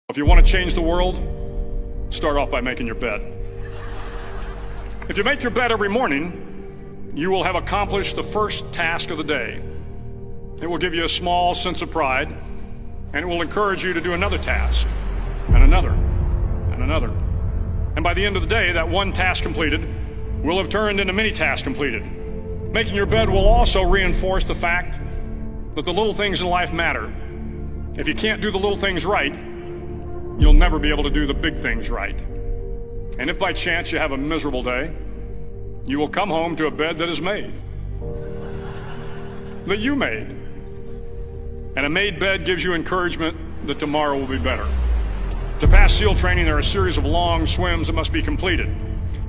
If you want to change the world, start off by making your bed. If you make your bed every morning, you will have accomplished the first task of the day. It will give you a small sense of pride, and it will encourage you to do another task, and another, and another. And by the end of the day, that one task completed will have turned into many tasks completed. Making your bed will also reinforce the fact that the little things in life matter. If you can't do the little things right, you'll never be able to do the big things right. And if by chance you have a miserable day, you will come home to a bed that is made, that you made. And a made bed gives you encouragement that tomorrow will be better. To pass SEAL training, there are a series of long swims that must be completed.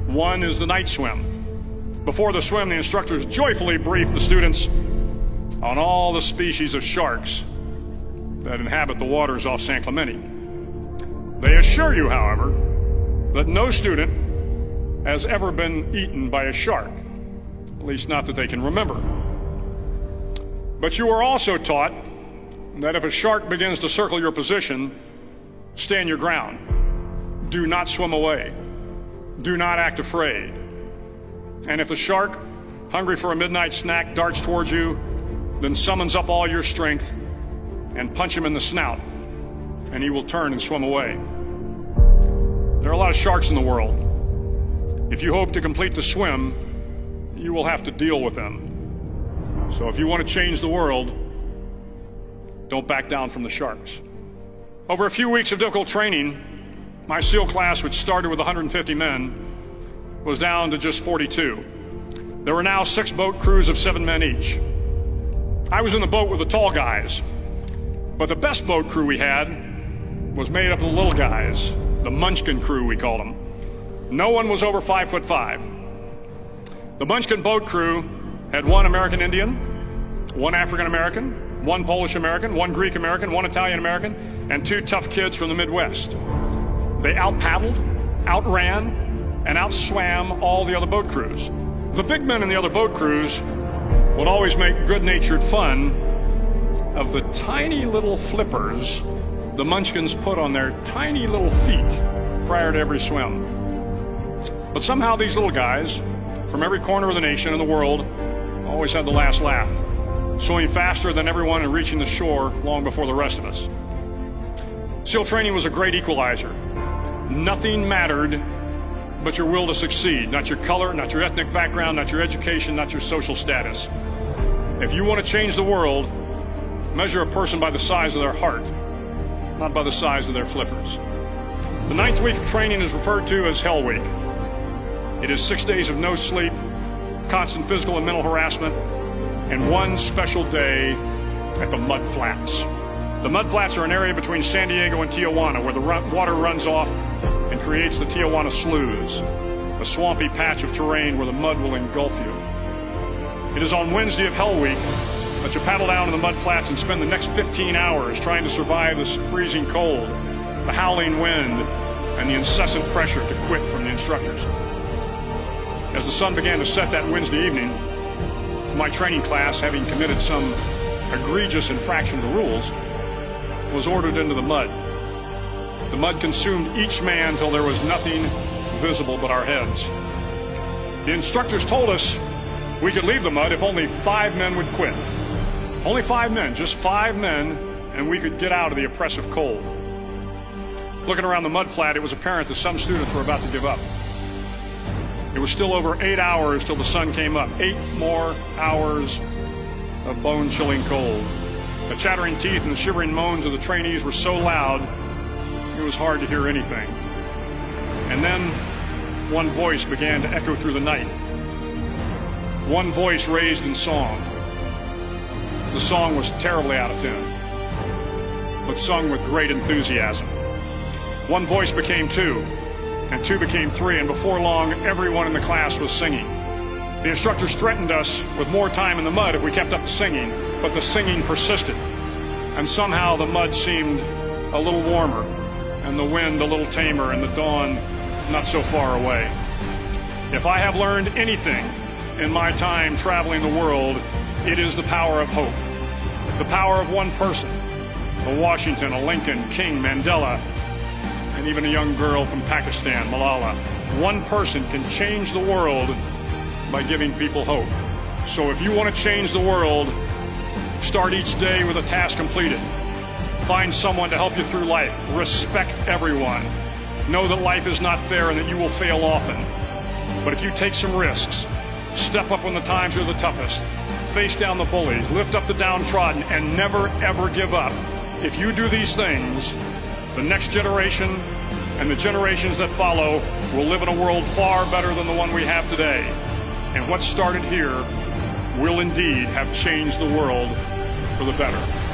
One is the night swim. Before the swim, the instructors joyfully brief the students on all the species of sharks that inhabit the waters off San Clemente. They assure you, however, that no student has ever been eaten by a shark, at least not that they can remember. But you are also taught that if a shark begins to circle your position, stand your ground. Do not swim away. Do not act afraid. And if the shark, hungry for a midnight snack, darts towards you, then summons up all your strength and punch him in the snout, and he will turn and swim away. There are a lot of sharks in the world. If you hope to complete the swim, you will have to deal with them. So if you want to change the world, don't back down from the sharks. Over a few weeks of difficult training, my SEAL class, which started with 150 men, was down to just 42. There were now 6 boat crews of 7 men each. I was in the boat with the tall guys, but the best boat crew we had was made up of the little guys, the Munchkin crew, we called them. No one was over 5'5". The Munchkin boat crew had 1 American Indian, 1 African American, 1 Polish American, 1 Greek American, 1 Italian American, and 2 tough kids from the Midwest. They out-paddled, outran, and outswam all the other boat crews. The big men in the other boat crews would always make good-natured fun of the tiny little flippers the Munchkins put on their tiny little feet prior to every swim. But somehow these little guys from every corner of the nation and the world always had the last laugh, swimming faster than everyone and reaching the shore long before the rest of us. SEAL training was a great equalizer. Nothing mattered but your will to succeed, not your color, not your ethnic background, not your education, not your social status. If you want to change the world, measure a person by the size of their heart, not by the size of their flippers. The 9th week of training is referred to as Hell Week. It is 6 days of no sleep, constant physical and mental harassment, and 1 special day at the Mud Flats. The Mud Flats are an area between San Diego and Tijuana where the water runs off and creates the Tijuana Sloughs, a swampy patch of terrain where the mud will engulf you. It is on Wednesday of Hell Week that you paddle down to the Mud Flats and spend the next 15 hours trying to survive the freezing cold, the howling wind, and the incessant pressure to quit from the instructors. As the sun began to set that Wednesday evening, my training class, having committed some egregious infraction of the rules, was ordered into the mud. The mud consumed each man till there was nothing visible but our heads. The instructors told us we could leave the mud if only 5 men would quit. Only 5 men, just 5 men, and we could get out of the oppressive cold. Looking around the mud flat, it was apparent that some students were about to give up. It was still over 8 hours till the sun came up. 8 more hours of bone-chilling cold. The chattering teeth and the shivering moans of the trainees were so loud, it was hard to hear anything. And then one voice began to echo through the night. One voice raised in song. The song was terribly out of tune, but sung with great enthusiasm. One voice became 2, and 2 became 3, and before long, everyone in the class was singing. The instructors threatened us with more time in the mud if we kept up the singing, but the singing persisted, and somehow the mud seemed a little warmer, and the wind a little tamer, and the dawn not so far away. If I have learned anything in my time traveling the world, it is the power of hope, the power of one person, a Washington, a Lincoln, King, Mandela, and even a young girl from Pakistan, Malala. One person can change the world by giving people hope. So if you want to change the world, start each day with a task completed. Find someone to help you through life. Respect everyone. Know that life is not fair and that you will fail often. But if you take some risks, step up when the times are the toughest, face down the bullies, lift up the downtrodden, and never ever give up. If you do these things, the next generation and the generations that follow will live in a world far better than the one we have today. And what started here will indeed have changed the world for the better.